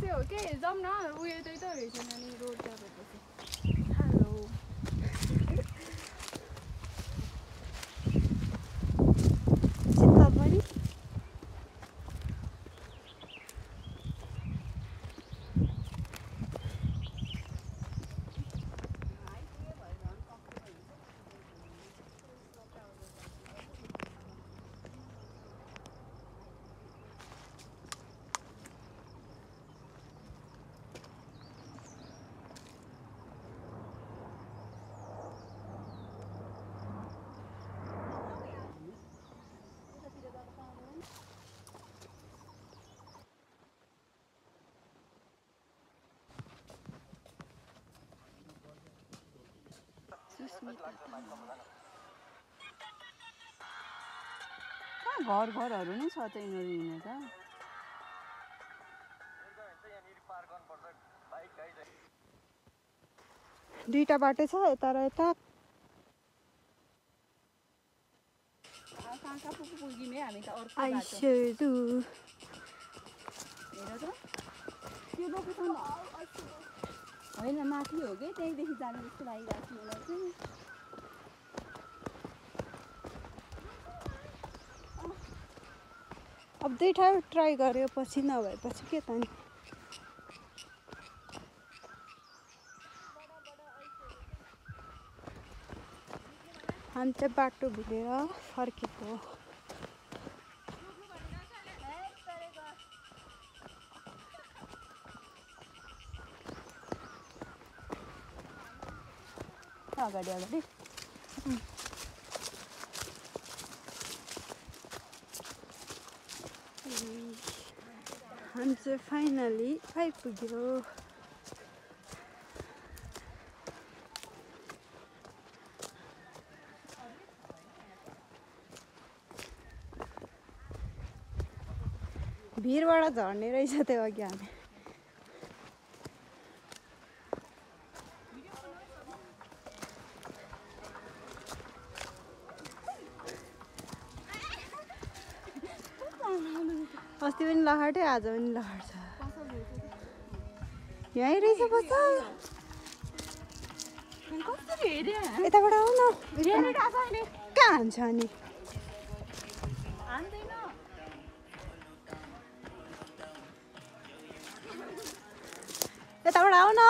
त्यस्तै हो के जाउँ न उयो त्यही त रहेछ नानी रोड त्यहाँ भएपछि हेलो चित्तवरी घरहरू नै छ त यिनीहरू हिँडेर दुईटा बाटो छ यता र यता होइन माथि हो कि त्यहीँदेखि जाने जस्तो लागिरहेको छ मलाई चाहिँ अब दुईटा ट्राई गर्यो पछि नभएपछि के त नि हामी चाहिँ बाटो भुलेर फर्केको अगाडि अगाडि हामी चाहिँ फाइनली आइपुग्यो भिरबाट झर्ने रहेछ त्यो अघि हामी अस्ति पनि लहर थियो आज पनि लहर छ यहीँ रहेछ बस्छ यताबाट आऊ न कहाँ हान्छ अनि यताबाट आऊ न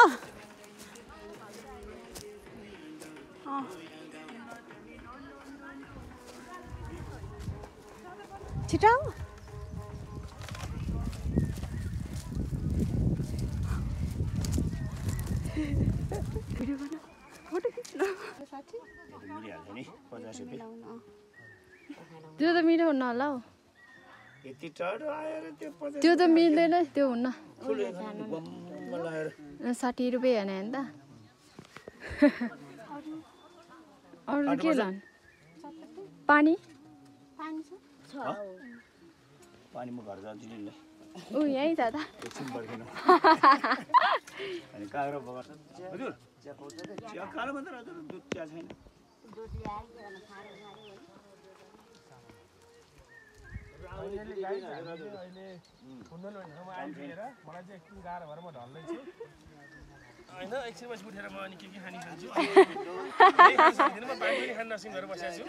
छिटो आऊ भिडियो बना फोटो खिच्न त्यो त मिलाउन होला हौ त्यो त मिल्दैन त्यो हुन्न 60 रुपियाँ हेर्ने नि त अरू के लानु पानी पानी म घर जान्छु नि ल ऊ यहीँ जाँदा एकछिन पर्खिन अनि कागरो बगर हजुर चिया कालो मात्र हजुर दुध चिया छैन दुध ल्याएर अहिले फुन्नल भन्ने ठाउँमा आइपुगेर मलाई चाहिँ एकछिन गाह्रो भएर म ढल्दै छु हैन एकछिन पछि उठेर म अनि के खानी खान्छु केही खान सक्दिनँ म पानी पनि खान नसिम गरेर बसेको छु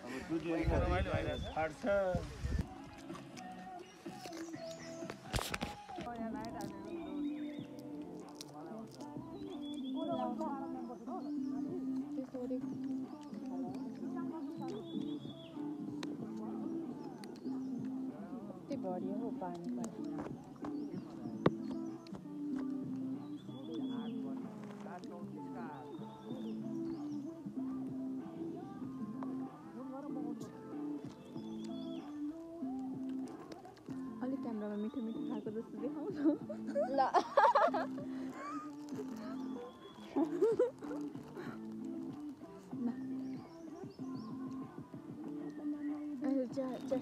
अब दुध रमाइलो भइरहेछ फाट्छ बढी हो पानी अलिक क्यामेरामा मिठो मिठो खाएको जस्तो देखाउँछ ल just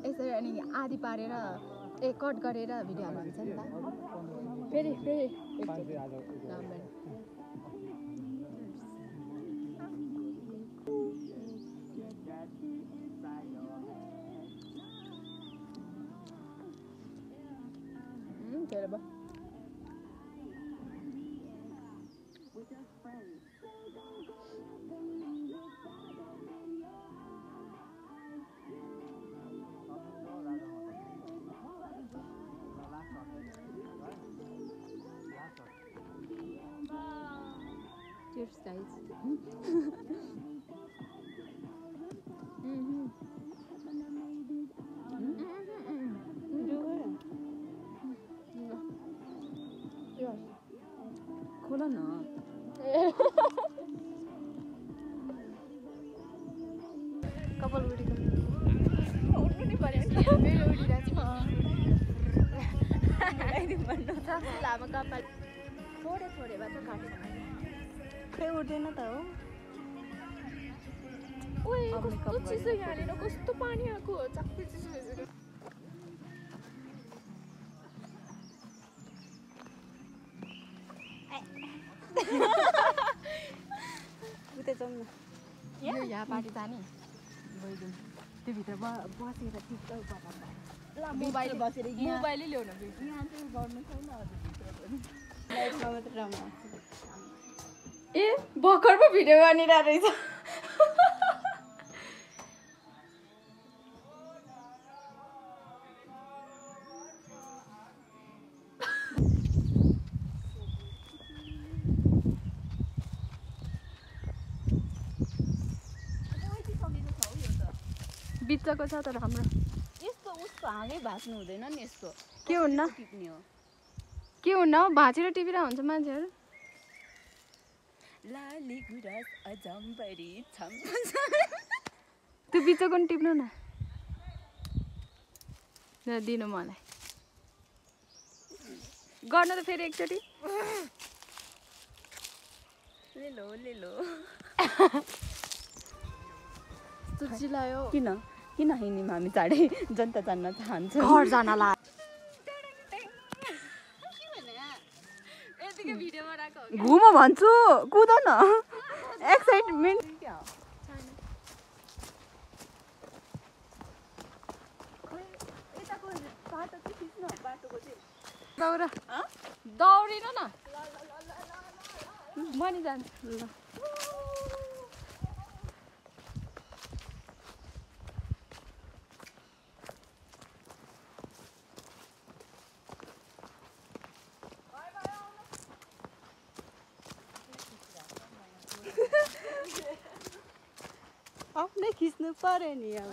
यसरी अनि आधी पारेर कट गरेर भिडियो हाल्नुहुन्छ नि त फेरि Your styles. खोला न कपाल उठेको उठ्नु नि पर्यो मेरो उठिरहेको छ लामो कपाल थोडे थोडे भए त काट्छ खै उठ्दैन त हो ओए कस्तो चिसो यहाँनिर कस्तो पानी आएको चाक्कै चिसो उतै जाउँ न यहाँ पार्टी जाने गइदिउँ त्यो भित्र बसेर टिप्दै ल मोबाइल बसेर मोबाइलै ल्याउनु यहाँ चाहिँ गर्नु छैन अझ भित्र पनि लाइफमा मात्रै राम्रो ए भर्खर पो भिडियो बनिरहेको रहेछ बिचको छ तर हाम्रो यस्तो उसको हाँगै भाँच्नु हुँदैन नि यस्तो के हुन्न टिप्ने हो के हुन्न भाँचेर टिपिरहेको हुन्छ मान्छेहरू लाली गुराँस अजम्बरी छम त्यो बिचको नि टिप्नु न दिनु मलाई गर्नु त फेरि एकचोटि लेलो लेलो चिल्लायो किन किन हिँड्यौँ हामी चाँडै जनता जान्न चाहन्छ घर जानला घुम भन्छु कुद न एक्साइटमेन्ट दौरा दौडिनु न म नि जान्छु ल आफ्नै खिच्नु पर्यो नि अब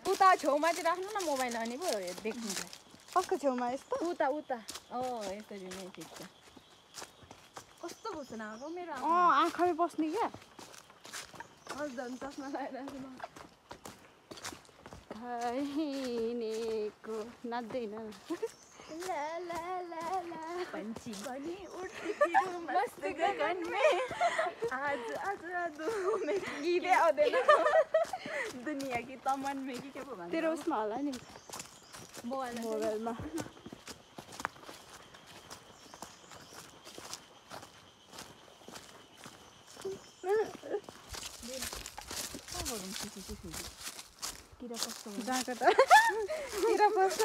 उता छेउमा चाहिँ राख्नु न मोबाइल अनि पो देख्नुहुन्छ कसको छेउमा यस्तो उता उता यसरी नै ठिक छ कस्तो भुसुना आएको मेरो आँखामै बस्ने क्या झन् चस्मा लगाइरहेको खाइनेको नाच्दैन पंछी बनी उड़ती फिरूं मस्त गगन में आज आजादू में गीते आउँदैन दुनिया की तमन में के पो भन्छ तेरो उसमा होला नि मोबाइलमा किरा पस्छ जाँको त किरा पस्छ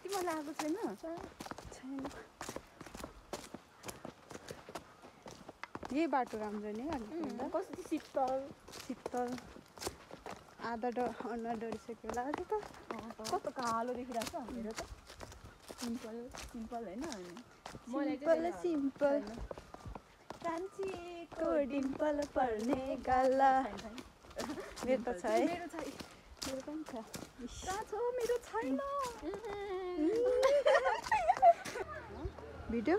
तिमीलाई आएको छैन छैन यही बाटो राम्रो नि कस्तो शीतल शीतल आधा अनुहार डढिसक्यो होला अझै त कस्तो कालो देखिरहेको छ हेर त सिम्पल सिम्पल होइन सिम्पल सिम्पल कान्छीको डिम्पल पर्ने गाला मेरो त छ है मेरो छ मेरो पनि छ कहाँ छ मेरो छैन भिडियो